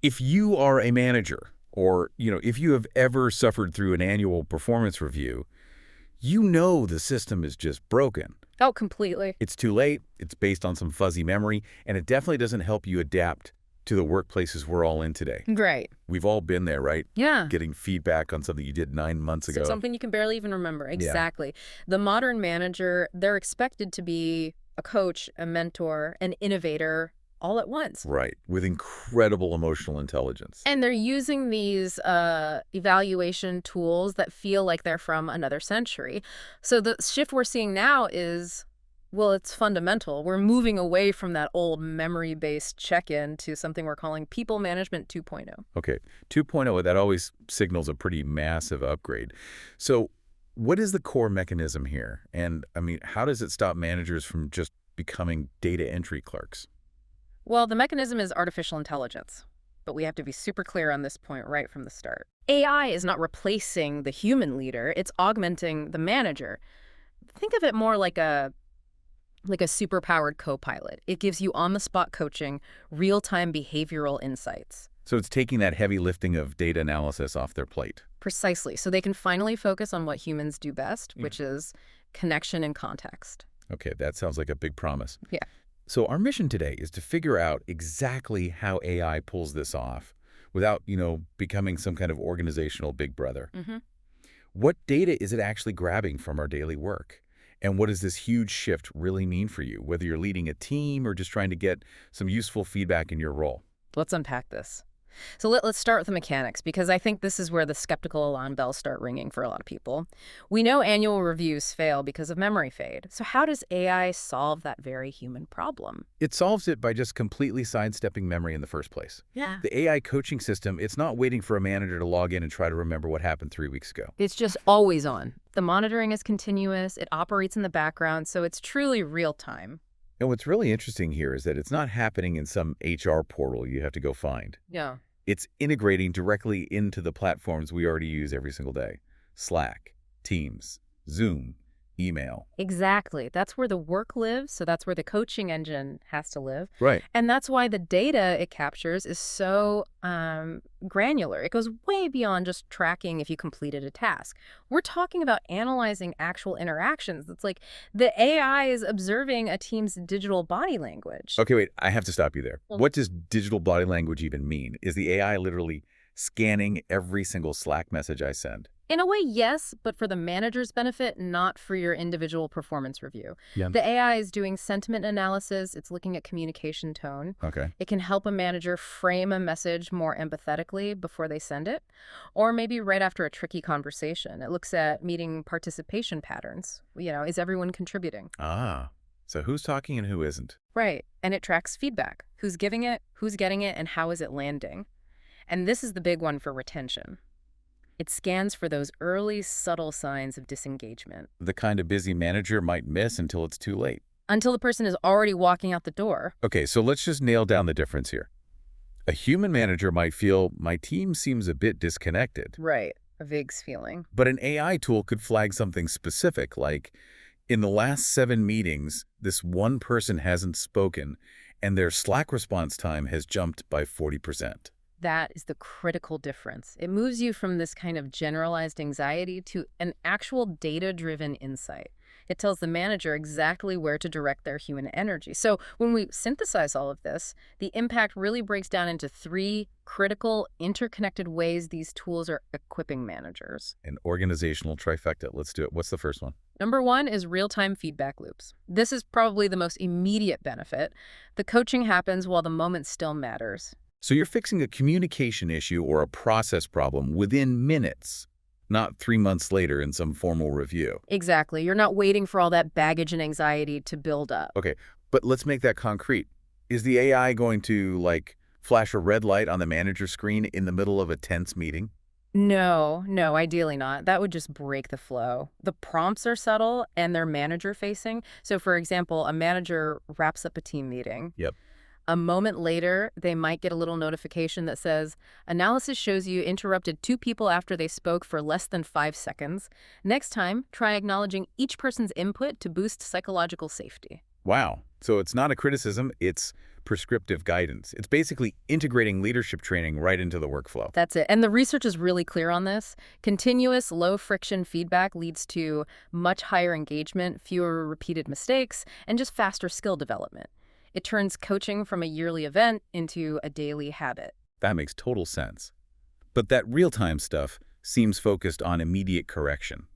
If you are a manager or, if you have ever suffered through an annual performance review, you know the system is just broken. Oh, completely. It's too late, it's based on some fuzzy memory, and it definitely doesn't help you adapt to the workplaces we're all in today. Right. We've all been there, right? Yeah. Getting feedback on something you did 9 months ago. Something you can barely even remember. Yeah. Exactly. The modern manager, they're expected to be a coach, a mentor, an innovator all at once. Right, with incredible emotional intelligence. And they're using these evaluation tools that feel like they're from another century. So the shift we're seeing now is, well, it's fundamental. We're moving away from that old memory-based check-in to something we're calling people management 2.0. Okay, 2.0, that always signals a pretty massive upgrade. So what is the core mechanism here? And, how does it stop managers from just becoming data entry clerks? Well, the mechanism is artificial intelligence, but we have to be super clear on this point right from the start. AI is not replacing the human leader, it's augmenting the manager. Think of it more like a superpowered co-pilot. It gives you on-the-spot coaching, real-time behavioral insights. So it's taking that heavy lifting of data analysis off their plate. Precisely, so they can finally focus on what humans do best, which is connection and context. Okay, that sounds like a big promise. Yeah. So our mission today is to figure out exactly how AI pulls this off without, becoming some kind of organizational big brother. What data is it actually grabbing from our daily work? And what does this huge shift really mean for you, whether you're leading a team or just trying to get some useful feedback in your role? Let's unpack this. So let's start with the mechanics, because I think this is where the skeptical alarm bells start ringing for a lot of people. We know annual reviews fail because of memory fade. So how does AI solve that very human problem? It solves it by just completely sidestepping memory in the first place. Yeah. The AI coaching system, it's not waiting for a manager to log in and try to remember what happened 3 weeks ago. It's just always on. The monitoring is continuous, it operates in the background, so it's truly real time. And what's really interesting here is that it's not happening in some HR portal you have to go find. Yeah. It's integrating directly into the platforms we already use every single day. Slack, Teams, Zoom, email. Exactly. That's where the work lives, so that's where the coaching engine has to live. Right. And that's why the data it captures is so granular. It goes way beyond just tracking if you completed a task. We're talking about analyzing actual interactions. It's like the AI is observing a team's digital body language. Okay, wait, I have to stop you there. What does digital body language even mean? Is the AI literally scanning every single Slack message I send? In a way, yes, but for the manager's benefit, not for your individual performance review. Yeah. The AI is doing sentiment analysis. It's looking at communication tone. Okay. It can help a manager frame a message more empathetically before they send it, or maybe right after a tricky conversation. It looks at meeting participation patterns. Is everyone contributing? Ah, so who's talking and who isn't? Right. And it tracks feedback. Who's giving it, who's getting it, and how is it landing? And this is the big one for retention. It scans for those early, subtle signs of disengagement. The kind a busy manager might miss until it's too late. Until the person is already walking out the door. Okay, so let's just nail down the difference here. A human manager might feel, my team seems a bit disconnected. Right, a vague feeling. But an AI tool could flag something specific, like, in the last 7 meetings, this one person hasn't spoken, and their Slack response time has jumped by 40%. That is the critical difference. It moves you from this kind of generalized anxiety to an actual data-driven insight. It tells the manager exactly where to direct their human energy. So when we synthesize all of this, the impact really breaks down into 3 critical, interconnected ways these tools are equipping managers. An organizational trifecta. Let's do it. What's the first one? Number 1 is real-time feedback loops. This is probably the most immediate benefit. The coaching happens while the moment still matters. So you're fixing a communication issue or a process problem within minutes, not 3 months later in some formal review. Exactly. You're not waiting for all that baggage and anxiety to build up. Okay, but let's make that concrete. Is the AI going to, flash a red light on the manager screen in the middle of a tense meeting? No, ideally not. That would just break the flow. The prompts are subtle and they're manager-facing. So, for example, a manager wraps up a team meeting. Yep. A moment later, they might get a little notification that says, analysis shows you interrupted 2 people after they spoke for less than 5 seconds. Next time, try acknowledging each person's input to boost psychological safety. Wow. So it's not a criticism, it's prescriptive guidance. It's basically integrating leadership training right into the workflow. That's it. And the research is really clear on this. Continuous, low-friction feedback leads to much higher engagement, fewer repeated mistakes, and just faster skill development. It turns coaching from a yearly event into a daily habit. That makes total sense. But that real-time stuff seems focused on immediate correction.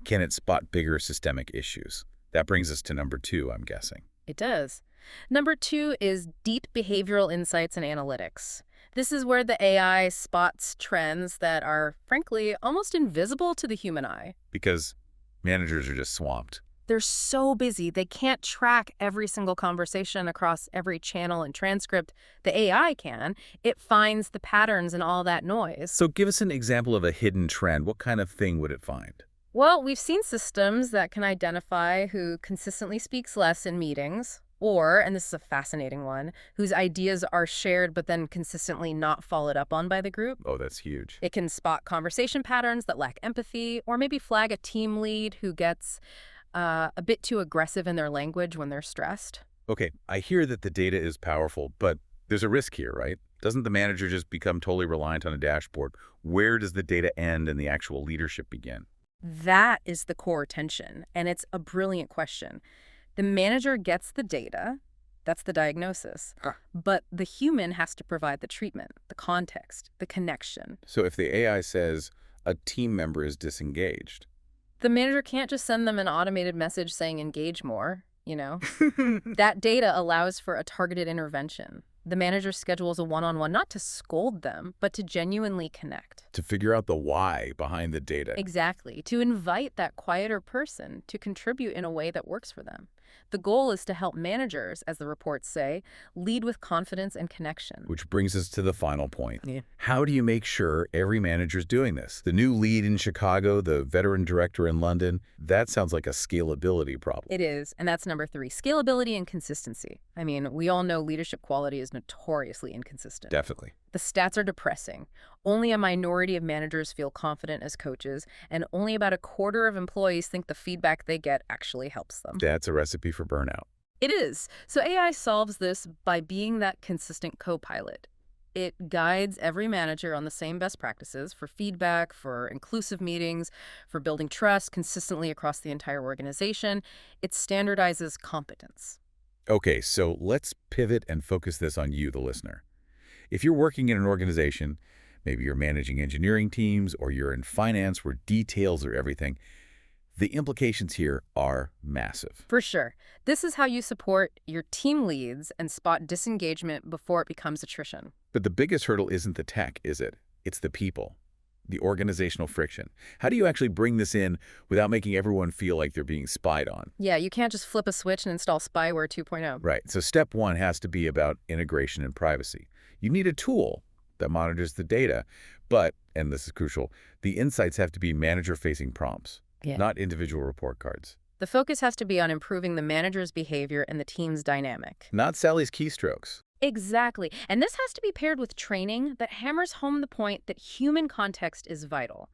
Can it spot bigger systemic issues? That brings us to number 2, I'm guessing. It does. Number 2 is deep behavioral insights and analytics. This is where the AI spots trends that are, frankly, almost invisible to the human eye. Because managers are just swamped. They're so busy, they can't track every single conversation across every channel and transcript. The AI can. It finds the patterns in all that noise. So give us an example of a hidden trend. What kind of thing would it find? Well, we've seen systems that can identify who consistently speaks less in meetings, or, and this is a fascinating one, whose ideas are shared but then consistently not followed up on by the group. Oh, that's huge. It can spot conversation patterns that lack empathy, or maybe flag a team lead who gets a bit too aggressive in their language when they're stressed. Okay, I hear that the data is powerful, but there's a risk here, right? Doesn't the manager just become totally reliant on a dashboard? Where does the data end and the actual leadership begin? That is the core tension, and it's a brilliant question. The manager gets the data, that's the diagnosis, but the human has to provide the treatment, the context, the connection. So if the AI says a team member is disengaged, The manager can't just send them an automated message saying engage more, you know? That data allows for a targeted intervention. The manager schedules a one-on-one not to scold them, but to genuinely connect. to figure out the why behind the data. Exactly, to invite that quieter person to contribute in a way that works for them. The goal is to help managers, as the reports say, lead with confidence and connection. Which brings us to the final point. Yeah. How do you make sure every manager is doing this? The new lead in Chicago, the veteran director in London, that sounds like a scalability problem. It is, and that's number 3, scalability and consistency. I mean, we all know leadership quality is notoriously inconsistent. Definitely. The stats are depressing. Only a minority of managers feel confident as coaches, and only about a quarter of employees think the feedback they get actually helps them. That's a recipe for burnout. It is. So AI solves this by being that consistent co-pilot. It guides every manager on the same best practices for feedback, for inclusive meetings, for building trust consistently across the entire organization. It standardizes competence. Okay, so let's pivot and focus this on you, the listener. If you're working in an organization, maybe you're managing engineering teams or you're in finance where details are everything, the implications here are massive. For sure. This is how you support your team leads and spot disengagement before it becomes attrition. But the biggest hurdle isn't the tech, is it? It's the people, the organizational friction. How do you actually bring this in without making everyone feel like they're being spied on? Yeah, you can't just flip a switch and install spyware 2.0. Right. So step 1 has to be about integration and privacy. You need a tool that monitors the data, but, and this is crucial, the insights have to be manager-facing prompts, not individual report cards. The focus has to be on improving the manager's behavior and the team's dynamic. Not Sally's keystrokes. Exactly. And this has to be paired with training that hammers home the point that human context is vital.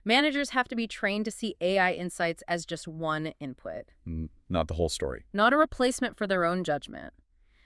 Managers have to be trained to see AI insights as just one input. Not the whole story. Not a replacement for their own judgment.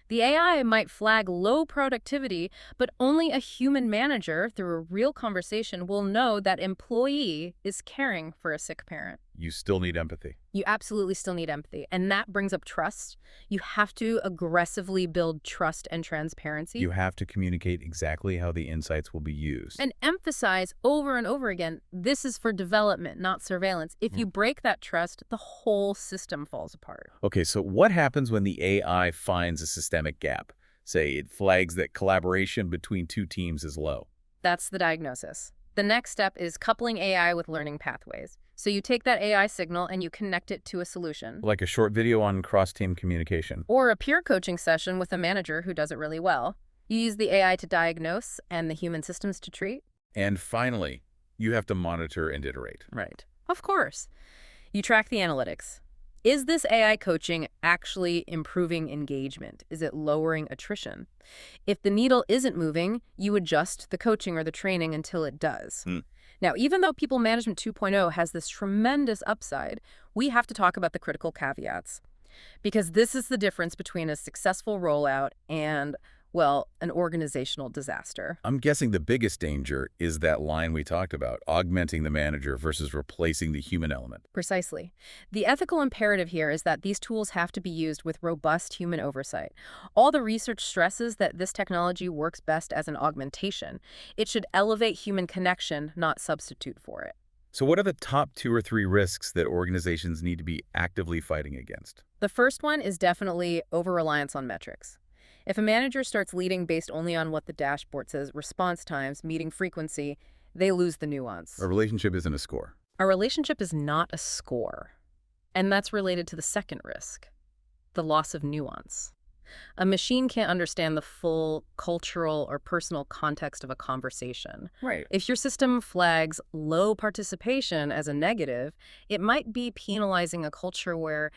The AI might flag low productivity, but only a human manager, through a real conversation, will know that employee is caring for a sick parent. You still need empathy. You absolutely still need empathy, and that brings up trust. You have to aggressively build trust and transparency. You have to communicate exactly how the insights will be used. And emphasize over and over again, this is for development, not surveillance. If you break that trust, the whole system falls apart. Okay, so what happens when the AI finds a systemic gap? Say it flags that collaboration between two teams is low. That's the diagnosis. The next step is coupling AI with learning pathways. So you take that AI signal and you connect it to a solution. Like a short video on cross-team communication. Or a peer coaching session with a manager who does it really well. You use the AI to diagnose and the human systems to treat. And finally, you have to monitor and iterate. Right. Of course. You track the analytics. Is this AI coaching actually improving engagement? Is it lowering attrition? If the needle isn't moving, you adjust the coaching or the training until it does. Now, even though People Management 2.0 has this tremendous upside, we have to talk about the critical caveats. Because this is the difference between a successful rollout and, well, an organizational disaster. I'm guessing the biggest danger is that line we talked about, augmenting the manager versus replacing the human element. Precisely. The ethical imperative here is that these tools have to be used with robust human oversight. All the research stresses that this technology works best as an augmentation. It should elevate human connection, not substitute for it. So what are the top 2 or 3 risks that organizations need to be actively fighting against? The first one is definitely over-reliance on metrics. If a manager starts leading based only on what the dashboard says, response times, meeting frequency, they lose the nuance. A relationship isn't a score. A relationship is not a score. And that's related to the second risk, the loss of nuance. A machine can't understand the full cultural or personal context of a conversation. Right. If your system flags low participation as a negative, it might be penalizing a culture where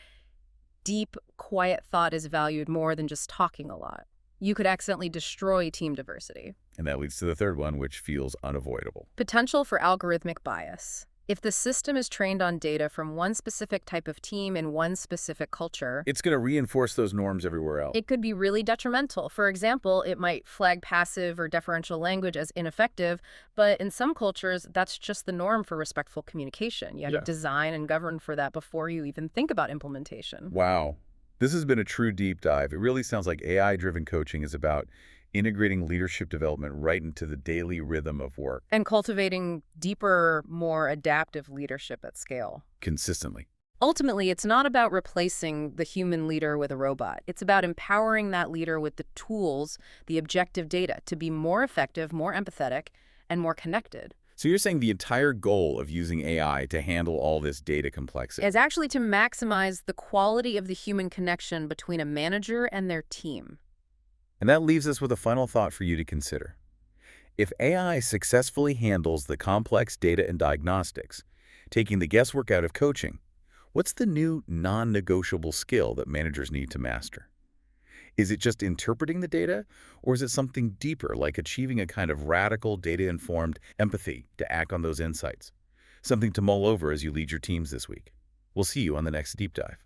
deep, quiet thought is valued more than just talking a lot. You could accidentally destroy team diversity. And that leads to the third one, which feels unavoidable. Potential for algorithmic bias. If the system is trained on data from one specific type of team in one specific culture, It's going to reinforce those norms everywhere else. it could be really detrimental. For example, it might flag passive or deferential language as ineffective, but in some cultures, that's just the norm for respectful communication. You have Yeah. to design and govern for that before you even think about implementation. Wow. This has been a true deep dive. It really sounds like AI-driven coaching is about integrating leadership development right into the daily rhythm of work And cultivating deeper, more adaptive leadership at scale. consistently. Ultimately, it's not about replacing the human leader with a robot. It's about empowering that leader with the tools, the objective data, to be more effective, more empathetic, and more connected. So you're saying the entire goal of using AI to handle all this data complexity Is actually to maximize the quality of the human connection between a manager and their team. And that leaves us with a final thought for you to consider. If AI successfully handles the complex data and diagnostics, taking the guesswork out of coaching, what's the new non-negotiable skill that managers need to master? Is it just interpreting the data, or is it something deeper, like achieving a kind of radical data-informed empathy to act on those insights? Something to mull over as you lead your teams this week. We'll see you on the next deep dive.